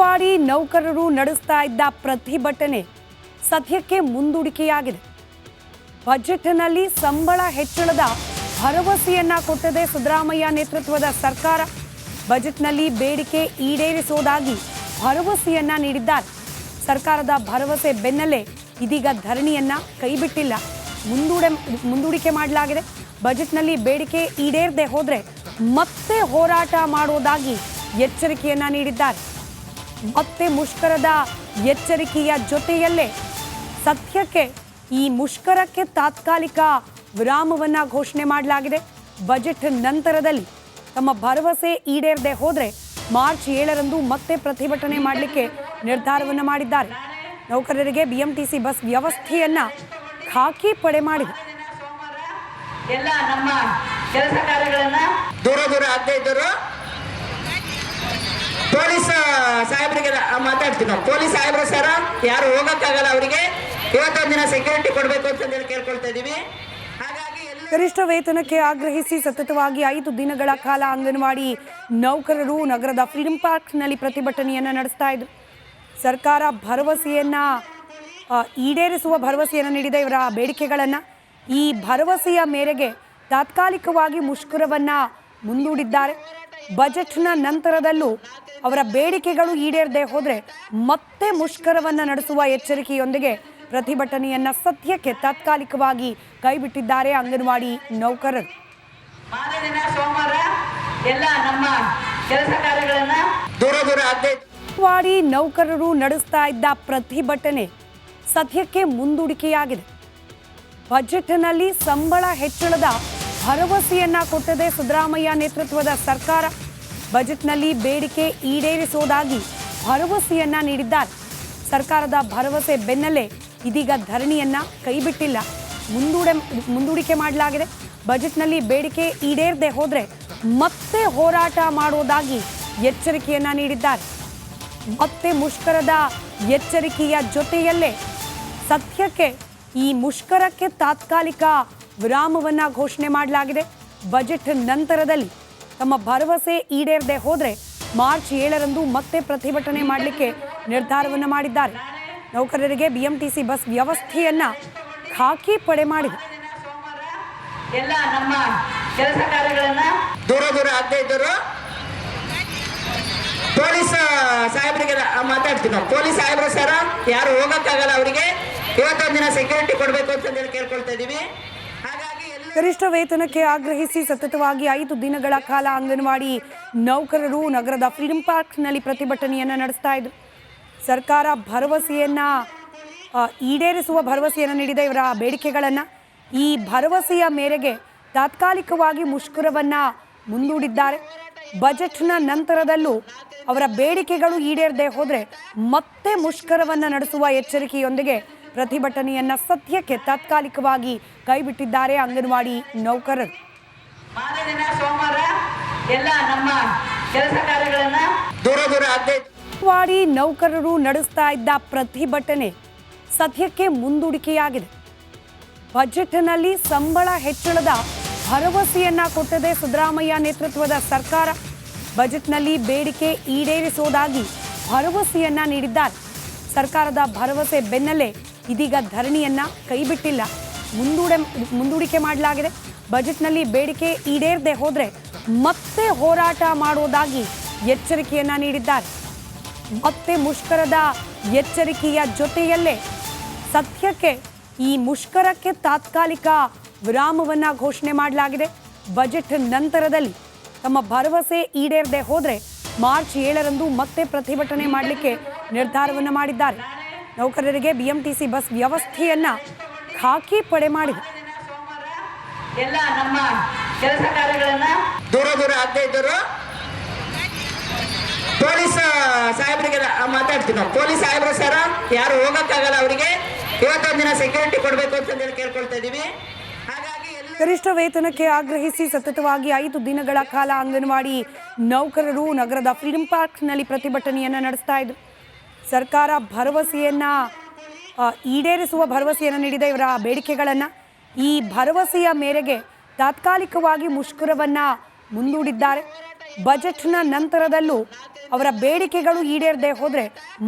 ಅಂಗನವಾಡಿ ನೌಕರರು ನಡೆಸ್ತಾ ಇದ್ದ ಪ್ರತಿಭಟನೆ ಸದ್ಯಕ್ಕೆ ಮುಂದೂಡಿಕೆಯಾಗಿದೆ. ಬಜೆಟ್ನಲ್ಲಿ ಸಂಬಳ ಹೆಚ್ಚಳದ ಭರವಸೆಯನ್ನ ಕೊಟ್ಟಿದೆ ಸಿದ್ದರಾಮಯ್ಯ ನೇತೃತ್ವದ ಸರ್ಕಾರ. ಬಜೆಟ್ನಲ್ಲಿ ಬೇಡಿಕೆ ಈಡೇರಿಸುವುದಾಗಿ ಭರವಸೆಯನ್ನ ನೀಡಿದ್ದಾರೆ. ಸರ್ಕಾರದ ಭರವಸೆ ಬೆನ್ನಲ್ಲೇ ಇದೀಗ ಧರಣಿಯನ್ನ ಕೈಬಿಟ್ಟಿಲ್ಲ, ಮುಂದೂಡಿಕೆ ಮಾಡಲಾಗಿದೆ. ಬಜೆಟ್ನಲ್ಲಿ ಬೇಡಿಕೆ ಈಡೇರದೆ ಹೋದ್ರೆ ಮತ್ತೆ ಹೋರಾಟ ಮಾಡುವುದಾಗಿ ಎಚ್ಚರಿಕೆಯನ್ನ ನೀಡಿದ್ದಾರೆ. ಮತ್ತೆ ಮುಷ್ಕರದ ಎಚ್ಚರಿಕೆಯ ಜೊತೆಯಲ್ಲೇ ಸದ್ಯಕ್ಕೆ ಈ ಮುಷ್ಕರಕ್ಕೆ ತಾತ್ಕಾಲಿಕ ವಿರಾಮವನ್ನ ಘೋಷಣೆ ಮಾಡಲಾಗಿದೆ. ಬಜೆಟ್ ನಂತರದಲ್ಲಿ ತಮ್ಮ ಭರವಸೆ ಈಡೇರದೆ ಹೋದ್ರೆ ಮಾರ್ಚ್ 7ರಂದು ಮತ್ತೆ ಪ್ರತಿಭಟನೆ ಮಾಡಲಿಕ್ಕೆ ನಿರ್ಧಾರವನ್ನ ಮಾಡಿದ್ದಾರೆ. ನೌಕರರಿಗೆ ಬಿಎಂಟಿಸಿ ಬಸ್ ವ್ಯವಸ್ಥೆಯನ್ನ ಖಾಕಿ ಪಡೆ ಮಾಡಿದೆ. ಎಲ್ಲ ನಮ್ಮ ಕೆಲಸ ಕಾರ್ಯಗಳನ್ನ ದೂರ ಆಗದೆ ಇದ್ದರು ಪೊಲೀಸ್ ಸಾಹೇಬರಿಗೆ ಮಾತಾಡ್ತೀವಿ ನಾವು. ಪೊಲೀಸ್ ಸಾಹೇಬ್ರು ಸರ ಯಾರು ಹೋಗಕ್ಕಾಗಲ್ಲ, ಅವರಿಗೆ ಇವತ್ತೊಂದು ದಿನ ಸೆಕ್ಯೂರಿಟಿ ಕೊಡಬೇಕು ಅಂತ ಕೇಳ್ಕೊಳ್ತಾ ಇದೀವಿ. ಹಾಗಾಗಿ ಗರಿಷ್ಠ ವೇತನಕ್ಕೆ ಆಗ್ರಹಿಸಿ ಸತತವಾಗಿ 5 ದಿನಗಳ ಕಾಲ ಅಂಗನವಾಡಿ ನೌಕರರು ನಗರದ ಫ್ರೀಡಂ ಪಾರ್ಕ್ನಲ್ಲಿ ಪ್ರತಿಭಟನೆಯನ್ನ ನಡೆಸ್ತಾ ಇದ್ರು. ಸರ್ಕಾರ ಈಡೇರಿಸುವ ಭರವಸೆಯನ್ನು ನೀಡಿದ ಇವರ ಬೇಡಿಕೆಗಳನ್ನ. ಈ ಭರವಸೆಯ ಮೇರೆಗೆ ತಾತ್ಕಾಲಿಕವಾಗಿ ಮುಷ್ಕರವನ್ನ ಮುಂದೂಡಿದ್ದಾರೆ. ಬಜೆಟ್ನ ನಂತರದಲ್ಲೂ ಅವರ ಬೇಡಿಕೆಗಳು ಈಡೇರದೆ ಹೋದ್ರೆ ಮತ್ತೆ ಮುಷ್ಕರವನ್ನ ನಡೆಸುವ ಎಚ್ಚರಿಕೆಯೊಂದಿಗೆ ಪ್ರತಿಭಟನೆಯನ್ನ ಸದ್ಯಕ್ಕೆ ತಾತ್ಕಾಲಿಕವಾಗಿ ಕೈಬಿಟ್ಟಿದ್ದಾರೆ ಅಂಗನವಾಡಿ ನೌಕರರು. ಸೋಮವಾರ ಎಲ್ಲ ನಮ್ಮ ಕೆಲಸ ಕಾರ್ಯಗಳನ್ನ ಅಂಗನವಾಡಿ ನೌಕರರು ನಡೆಸ್ತಾ ಇದ್ದ ಪ್ರತಿಭಟನೆ ಸದ್ಯಕ್ಕೆ ಮುಂದೂಡಿಕೆಯಾಗಿದೆ. ಬಜೆಟ್ನಲ್ಲಿ ಸಂಬಳ ಹೆಚ್ಚಳದ ಭರವಸೆಯನ್ನ ಕೊಟ್ಟಿದೆ ಸಿದ್ದರಾಮಯ್ಯ ನೇತೃತ್ವದ ಸರ್ಕಾರ. ಬಜೆಟ್ನಲ್ಲಿ ಬೇಡಿಕೆ ಈಡೇರಿಸುವುದಾಗಿ ಭರವಸೆಯನ್ನ ನೀಡಿದ್ದಾರೆ. ಸರ್ಕಾರದ ಭರವಸೆ ಬೆನ್ನಲ್ಲೇ ಇದೀಗ ಧರಣಿಯನ್ನ ಕೈಬಿಟ್ಟಿಲ್ಲ, ಮುಂದೂಡಿಕೆ ಮಾಡಲಾಗಿದೆ. ಬಜೆಟ್ನಲ್ಲಿ ಬೇಡಿಕೆ ಈಡೇರದೆ ಹೋದ್ರೆ ಮತ್ತೆ ಹೋರಾಟ ಮಾಡುವುದಾಗಿ ಎಚ್ಚರಿಕೆಯನ್ನ ನೀಡಿದ್ದಾರೆ. ಮತ್ತೆ ಮುಷ್ಕರದ ಎಚ್ಚರಿಕೆಯ ಜೊತೆಯಲ್ಲೇ ಸದ್ಯಕ್ಕೆ ಈ ಮುಷ್ಕರಕ್ಕೆ ತಾತ್ಕಾಲಿಕ ವಿರಾಮವನ್ನ ಘೋಷಣೆ ಮಾಡಲಾಗಿದೆ. ಬಜೆಟ್ ನಂತರದಲ್ಲಿ ತಮ್ಮ ಭರವಸೆ ಈಡೇರದೆ ಹೋದ್ರೆ ಮಾರ್ಚ್ 7ರಂದು ಮತ್ತೆ ಪ್ರತಿಭಟನೆ ಮಾಡಲಿಕ್ಕೆ ನಿರ್ಧಾರವನ್ನ ಮಾಡಿದ್ದಾರೆ. ನೌಕರರಿಗೆ ಬಿಎಂಟಿಸಿ ಬಸ್ ವ್ಯವಸ್ಥೆಯನ್ನ ಖಾಕಿ ಪಡೆ ಮಾಡಿದೆ. ಎಲ್ಲ ನಮ್ಮ ಕೆಲಸ ಕಾರ್ಯಗಳನ್ನ ದೂರ ಆಗದೆ ಇದ್ದರು ಪೊಲೀಸ್ ಸಾಹೇಬರಿಗೆ ಮಾತಾಡ್ತೀವಿ ನಾವು. ಪೊಲೀಸ್ ಸಾಹೇಬ್ರು ಸರ ಯಾರು ಹೋಗಕ್ಕಾಗಲ್ಲ, ಅವರಿಗೆ ಇವತ್ತೊಂದು ದಿನ ಸೆಕ್ಯೂರಿಟಿ ಕೊಡಬೇಕು ಅಂತ ಕೇಳ್ಕೊಳ್ತಾ ಇದೀವಿ. ಹಾಗಾಗಿ ಗರಿಷ್ಠ ವೇತನಕ್ಕೆ ಆಗ್ರಹಿಸಿ ಸತತವಾಗಿ 5 ದಿನಗಳ ಕಾಲ ಅಂಗನವಾಡಿ ನೌಕರರು ನಗರದ ಫ್ರೀಡಂ ಪಾರ್ಕ್ನಲ್ಲಿ ಪ್ರತಿಭಟನೆಯನ್ನ ನಡೆಸ್ತಾ ಇದ್ರು. ಸರ್ಕಾರ ಈಡೇರಿಸುವ ಭರವಸೆಯನ್ನು ನೀಡಿದ ಇವರ ಬೇಡಿಕೆಗಳನ್ನ. ಈ ಭರವಸೆಯ ಮೇರೆಗೆ ತಾತ್ಕಾಲಿಕವಾಗಿ ಮುಷ್ಕರವನ್ನ ಮುಂದೂಡಿದ್ದಾರೆ. ಬಜೆಟ್ನ ನಂತರದಲ್ಲೂ ಅವರ ಬೇಡಿಕೆಗಳು ಈಡೇರದೆ ಹೋದ್ರೆ ಮತ್ತೆ ಮುಷ್ಕರವನ್ನ ನಡೆಸುವ ಎಚ್ಚರಿಕೆಯೊಂದಿಗೆ ಪ್ರತಿಭಟನೆಯನ್ನ ಸದ್ಯಕ್ಕೆ ತಾತ್ಕಾಲಿಕವಾಗಿ ಕೈಬಿಟ್ಟಿದ್ದಾರೆ ಅಂಗನವಾಡಿ ನೌಕರರು. ಸೋಮವಾರ ಎಲ್ಲ ನಮ್ಮ ಕೆಲಸ ಕಾರ್ಯಗಳನ್ನ ಅಂಗನವಾಡಿ ನೌಕರರು ನಡೆಸ್ತಾ ಇದ್ದ ಪ್ರತಿಭಟನೆ ಸದ್ಯಕ್ಕೆ ಮುಂದೂಡಿಕೆಯಾಗಿದೆ. ಬಜೆಟ್ನಲ್ಲಿ ಸಂಬಳ ಹೆಚ್ಚಳದ ಭರವಸೆಯನ್ನ ಕೊಟ್ಟಿದೆ ಸಿದ್ದರಾಮಯ್ಯ ನೇತೃತ್ವದ ಸರ್ಕಾರ. ಬಜೆಟ್ನಲ್ಲಿ ಬೇಡಿಕೆ ಈಡೇರಿಸುವುದಾಗಿ ಭರವಸೆಯನ್ನ ನೀಡಿದ್ದಾರೆ. ಸರ್ಕಾರದ ಭರವಸೆ ಬೆನ್ನಲ್ಲೇ ಇದೀಗ ಧರಣಿಯನ್ನ ಕೈಬಿಟ್ಟಿಲ್ಲ, ಮುಂದೂಡಿಕೆ ಮಾಡಲಾಗಿದೆ. ಬಜೆಟ್ನಲ್ಲಿ ಬೇಡಿಕೆ ಈಡೇರದೆ ಹೋದ್ರೆ ಮತ್ತೆ ಹೋರಾಟ ಮಾಡುವುದಾಗಿ ಎಚ್ಚರಿಕೆಯನ್ನ ನೀಡಿದ್ದಾರೆ. ಮತ್ತೆ ಮುಷ್ಕರದ ಎಚ್ಚರಿಕೆಯ ಜೊತೆಯಲ್ಲೇ ಸದ್ಯಕ್ಕೆ ಈ ಮುಷ್ಕರಕ್ಕೆ ತಾತ್ಕಾಲಿಕ ವಿರಾಮವನ್ನ ಘೋಷಣೆ ಮಾಡಲಾಗಿದೆ. ಬಜೆಟ್ ನಂತರದಲ್ಲಿ ತಮ್ಮ ಭರವಸೆ ಈಡೇರದೆ ಹೋದ್ರೆ ಮಾರ್ಚ್ 7ರಂದು ಮತ್ತೆ ಪ್ರತಿಭಟನೆ ಮಾಡಲಿಕ್ಕೆ ನಿರ್ಧಾರವನ್ನ ಮಾಡಿದ್ದಾರೆ. ನೌಕರರಿಗೆ ಬಿಎಂಟಿಸಿ ಬಸ್ ವ್ಯವಸ್ಥೆಯನ್ನ ಖಾಕಿ ಪಡೆ ಮಾಡಿದೆ. ಎಲ್ಲ ನಮ್ಮ ಕೆಲಸ ಕಾರ್ಯಗಳನ್ನ ದೂರ ಆಗದೆ ಇದ್ದರು ಪೊಲೀಸ್ ಸಾಹೇಬರಿಗೆ ಮಾತಾಡ್ತೀವಿ ನಾವು. ಪೊಲೀಸ್ ಸಾಹೇಬ್ರು ಸರ ಯಾರು ಹೋಗಕ್ಕಾಗಲ್ಲ, ಅವರಿಗೆ ಇವತ್ತೊಂದು ದಿನ ಸೆಕ್ಯೂರಿಟಿ ಕೊಡಬೇಕು ಅಂತ ಕೇಳ್ಕೊಳ್ತಾ ಇದೀವಿ. ಗರಿಷ್ಠ ವೇತನಕ್ಕೆ ಆಗ್ರಹಿಸಿ ಸತತವಾಗಿ 5 ದಿನಗಳ ಕಾಲ ಅಂಗನವಾಡಿ ನೌಕರರು ನಗರದ ಫ್ರೀಡಂ ಪಾರ್ಕ್ನಲ್ಲಿ ಪ್ರತಿಭಟನೆಯನ್ನ ನಡೆಸ್ತಾ ಇದ್ರು. ಸರ್ಕಾರ ಈಡೇರಿಸುವ ಭರವಸೆಯನ್ನು ನೀಡಿದ ಇವರ ಬೇಡಿಕೆಗಳನ್ನ. ಈ ಭರವಸೆಯ ಮೇರೆಗೆ ತಾತ್ಕಾಲಿಕವಾಗಿ ಮುಷ್ಕರವನ್ನ ಮುಂದೂಡಿದ್ದಾರೆ. ಬಜೆಟ್ನ ನಂತರದಲ್ಲೂ ಅವರ ಬೇಡಿಕೆಗಳು ಈಡೇರದೆ ಹೋದರೆ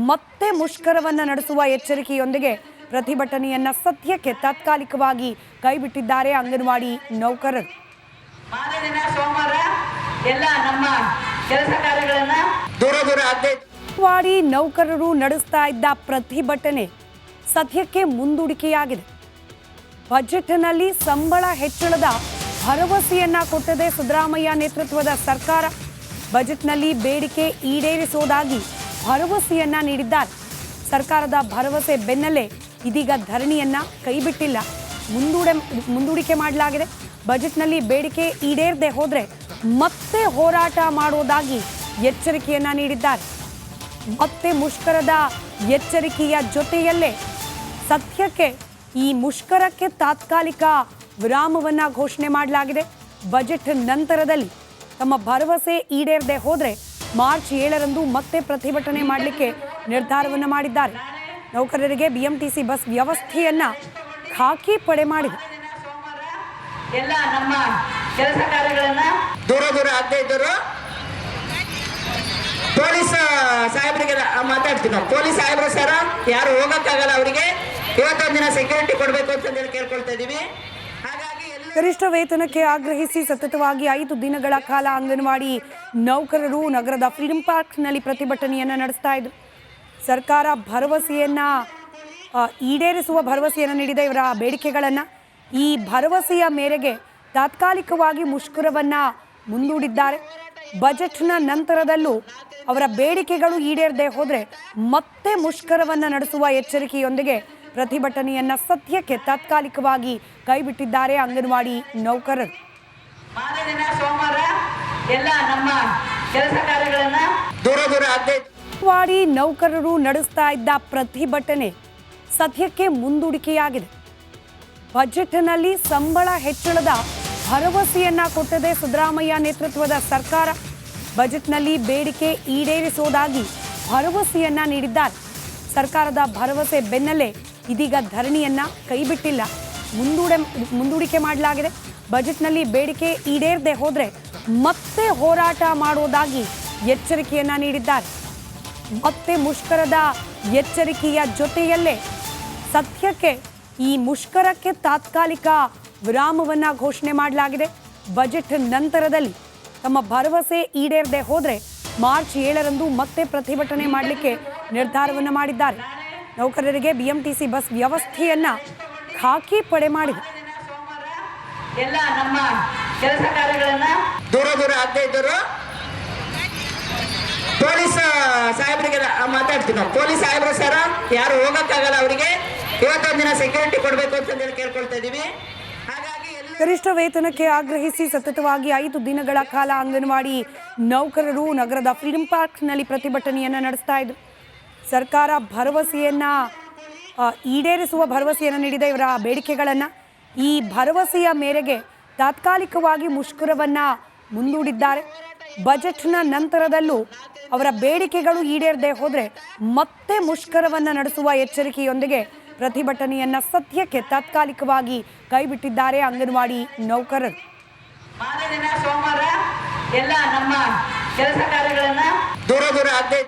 ಮತ್ತೆ ಮುಷ್ಕರವನ್ನು ನಡೆಸುವ ಎಚ್ಚರಿಕೆಯೊಂದಿಗೆ ಪ್ರತಿಭಟನೆಯನ್ನ ಸದ್ಯಕ್ಕೆ ತಾತ್ಕಾಲಿಕವಾಗಿ ಕೈಬಿಟ್ಟಿದ್ದಾರೆ ಅಂಗನವಾಡಿ ನೌಕರರು. ಮಾರನೇ ದಿನ ಸೋಮವಾರ ಎಲ್ಲ ನಮ್ಮ ಕೆಲಸ ಕಾರ್ಯಗಳನ್ನ ದೂರ ಅಂಗನವಾಡಿ ನೌಕರರು ನಡೆಸ್ತಾ ಇದ್ದ ಪ್ರತಿಭಟನೆ ಸದ್ಯಕ್ಕೆ ಮುಂದೂಡಿಕೆಯಾಗಿದೆ. ಬಜೆಟ್ನಲ್ಲಿ ಸಂಬಳ ಹೆಚ್ಚಳದ ಭರವಸೆಯನ್ನ ಕೊಟ್ಟದೆ ಸಿದ್ದರಾಮಯ್ಯ ನೇತೃತ್ವದ ಸರ್ಕಾರ. ಬಜೆಟ್ನಲ್ಲಿ ಬೇಡಿಕೆ ಈಡೇರಿಸುವುದಾಗಿ ಭರವಸೆಯನ್ನ ನೀಡಿದ್ದಾರೆ. ಸರ್ಕಾರದ ಭರವಸೆ ಬೆನ್ನಲ್ಲೇ ಇದೀಗ ಧರಣಿಯನ್ನ ಕೈಬಿಟ್ಟಿಲ್ಲ, ಮುಂದೂಡಿಕೆ ಮಾಡಲಾಗಿದೆ. ಬಜೆಟ್ನಲ್ಲಿ ಬೇಡಿಕೆ ಈಡೇರದೆ ಹೋದರೆ ಮತ್ತೆ ಹೋರಾಟ ಮಾಡುವುದಾಗಿ ಎಚ್ಚರಿಕೆಯನ್ನ ನೀಡಿದ್ದಾರೆ. ಮತ್ತೆ ಮುಷ್ಕರದ ಎಚ್ಚರಿಕೆಯ ಜೊತೆಯಲ್ಲೇ ಸದ್ಯಕ್ಕೆ ಈ ಮುಷ್ಕರಕ್ಕೆ ತಾತ್ಕಾಲಿಕ ವಿರಾಮವನ್ನ ಘೋಷಣೆ ಮಾಡಲಾಗಿದೆ. ಬಜೆಟ್ ನಂತರದಲ್ಲಿ ತಮ್ಮ ಭರವಸೆ ಈಡೇರದೆ ಹೋದರೆ ಮಾರ್ಚ್ 7ರಂದು ಮತ್ತೆ ಪ್ರತಿಭಟನೆ ಮಾಡಲಿಕ್ಕೆ ನಿರ್ಧಾರವನ್ನು ಮಾಡಿದ್ದಾರೆ. ನೌಕರರಿಗೆ BMTC ಬಸ್ ವ್ಯವಸ್ಥೆಯನ್ನ ಖಾಕಿ ಪಡೆ ಮಾಡಿದೆ. ಎಲ್ಲ ನಮ್ಮ ಕೆಲಸ ಕಾರ್ಯಗಳನ್ನ ದೂರ ಆಗದೆ ಇದ್ದರು ಪೊಲೀಸ್ ಸಾಹೇಬರಿಗೆ ಮಾತಾಡ್ತೀವಿ ನಾವು. ಪೊಲೀಸ್ ಸಾಹೇಬ್ರು ಸರ ಯಾರು ಹೋಗಕ್ಕಾಗಲ್ಲ, ಅವರಿಗೆ ಇವತ್ತೊಂದು ದಿನ ಸೆಕ್ಯೂರಿಟಿ ಕೊಡಬೇಕು ಅಂತ ಕೇಳ್ಕೊಳ್ತಾ ಇದೀವಿ. ಹಾಗಾಗಿ ಗರಿಷ್ಠ ವೇತನಕ್ಕೆ ಆಗ್ರಹಿಸಿ ಸತತವಾಗಿ 5 ದಿನಗಳ ಕಾಲ ಅಂಗನವಾಡಿ ನೌಕರರು ನಗರದ ಫ್ರೀಡಂ ಪಾರ್ಕ್ನಲ್ಲಿ ಪ್ರತಿಭಟನೆಯನ್ನು ನಡೆಸ್ತಾ ಇದ್ರು. ಸರ್ಕಾರ ಈಡೇರಿಸುವ ಭರವಸೆಯನ್ನು ನೀಡಿದೆ ಇವರ ಬೇಡಿಕೆಗಳನ್ನು. ಈ ಭರವಸೆಯ ಮೇರೆಗೆ ತಾತ್ಕಾಲಿಕವಾಗಿ ಮುಷ್ಕರವನ್ನು ಮುಂದೂಡಿದ್ದಾರೆ. ಬಜೆಟ್ನ ನಂತರದಲ್ಲೂ ಅವರ ಬೇಡಿಕೆಗಳು ಈಡೇರದೆ ಹೋದರೆ ಮತ್ತೆ ಮುಷ್ಕರವನ್ನು ನಡೆಸುವ ಎಚ್ಚರಿಕೆಯೊಂದಿಗೆ ಪ್ರತಿಭಟನೆಯನ್ನ ಸದ್ಯಕ್ಕೆ ತಾತ್ಕಾಲಿಕವಾಗಿ ಕೈಬಿಟ್ಟಿದ್ದಾರೆ ಅಂಗನವಾಡಿ ನೌಕರರು. ಮಾರನೇ ದಿನ ಸೋಮವಾರ ಎಲ್ಲ ನಮ್ಮ ಕೆಲಸ ಕಾರ್ಯಗಳನ್ನ ದೂರ ಅಂಗನವಾಡಿ ನೌಕರರು ನಡೆಸ್ತಾ ಇದ್ದ ಪ್ರತಿಭಟನೆ ಸದ್ಯಕ್ಕೆ ಮುಂದೂಡಿಕೆಯಾಗಿದೆ. ಬಜೆಟ್ನಲ್ಲಿ ಸಂಬಳ ಹೆಚ್ಚಳದ ಭರವಸೆಯನ್ನ ಕೊಟ್ಟದೆ ಸಿದ್ದರಾಮಯ್ಯ ನೇತೃತ್ವದ ಸರ್ಕಾರ. ಬಜೆಟ್ನಲ್ಲಿ ಬೇಡಿಕೆ ಈಡೇರಿಸುವುದಾಗಿ ಭರವಸೆಯನ್ನ ನೀಡಿದ್ದಾರೆ. ಸರ್ಕಾರದ ಭರವಸೆ ಬೆನ್ನಲ್ಲೇ ಇದೀಗ ಧರಣಿಯನ್ನ ಕೈಬಿಟ್ಟಿಲ್ಲ, ಮುಂದೂಡಿಕೆ ಮಾಡಲಾಗಿದೆ. ಬಜೆಟ್ನಲ್ಲಿ ಬೇಡಿಕೆ ಈಡೇರದೆ ಹೋದರೆ ಮತ್ತೆ ಹೋರಾಟ ಮಾಡುವುದಾಗಿ ಎಚ್ಚರಿಕೆಯನ್ನ ನೀಡಿದ್ದಾರೆ. ಮತ್ತೆ ಮುಷ್ಕರದ ಎಚ್ಚರಿಕೆಯ ಜೊತೆಯಲ್ಲೇ ಸದ್ಯಕ್ಕೆ ಈ ಮುಷ್ಕರಕ್ಕೆ ತಾತ್ಕಾಲಿಕ ವಿರಾಮವನ್ನ ಘೋಷಣೆ ಮಾಡಲಾಗಿದೆ. ಬಜೆಟ್ ನಂತರದಲ್ಲಿ ತಮ್ಮ ಭರವಸೆ ಈಡೇರದೆ ಹೋದರೆ ಮಾರ್ಚ್ 7ರಂದು ಮತ್ತೆ ಪ್ರತಿಭಟನೆ ಮಾಡಲಿಕ್ಕೆ ನಿರ್ಧಾರವನ್ನು ಮಾಡಿದ್ದಾರೆ. ನೌಕರರಿಗೆ BMTC ಬಸ್ ವ್ಯವಸ್ಥೆಯನ್ನ ಖಾಕಿ ಪಡೆ ಮಾಡಿದೆ. ಎಲ್ಲ ನಮ್ಮ ಕೆಲಸ ಕಾರ್ಯಗಳನ್ನ ದೂರ ಆಗದೆ ಇದ್ದರು ಪೊಲೀಸ್ ಸಾಹೇಬರಿಗೆ ಮಾತಾಡ್ತೀವಿ ನಾವು. ಪೊಲೀಸ್ ಸಾಹೇಬ್ರು ಸರ ಯಾರು ಹೋಗಕ್ಕಾಗಲ್ಲ, ಅವರಿಗೆ ಇವತ್ತೊಂದು ದಿನ ಸೆಕ್ಯೂರಿಟಿ ಕೊಡಬೇಕು ಅಂತ ಕೇಳ್ಕೊಳ್ತಾ ಇದೀವಿ. ಹಾಗಾಗಿ ಗರಿಷ್ಠ ವೇತನಕ್ಕೆ ಆಗ್ರಹಿಸಿ ಸತತವಾಗಿ 5 ದಿನಗಳ ಕಾಲ ಅಂಗನವಾಡಿ ನೌಕರರು ನಗರದ ಫ್ರೀಡಂ ಪಾರ್ಕ್ನಲ್ಲಿ ಪ್ರತಿಭಟನೆಯನ್ನು ನಡೆಸ್ತಾ ಇದ್ರು. ಸರ್ಕಾರ ಈಡೇರಿಸುವ ಭರವಸೆಯನ್ನು ನೀಡಿದೆ ಇವರ ಬೇಡಿಕೆಗಳನ್ನು. ಈ ಭರವಸೆಯ ಮೇರೆಗೆ ತಾತ್ಕಾಲಿಕವಾಗಿ ಮುಷ್ಕರವನ್ನು ಮುಂದೂಡಿದ್ದಾರೆ. ಬಜೆಟ್ನ ನಂತರದಲ್ಲೂ ಅವರ ಬೇಡಿಕೆಗಳು ಈಡೇರದೆ ಹೋದರೆ ಮತ್ತೆ ಮುಷ್ಕರವನ್ನು ನಡೆಸುವ ಎಚ್ಚರಿಕೆಯೊಂದಿಗೆ ಪ್ರತಿಭಟನೆಯನ್ನ ಸದ್ಯಕ್ಕೆ ತಾತ್ಕಾಲಿಕವಾಗಿ ಕೈಬಿಟ್ಟಿದ್ದಾರೆ ಅಂಗನವಾಡಿ ನೌಕರರು. ಮಾರನೇ ದಿನ ಸೋಮವಾರ ಎಲ್ಲ ನಮ್ಮ ಕೆಲಸ ಕಾರ್ಯಗಳನ್ನ ದೂರ ಆಗದೆ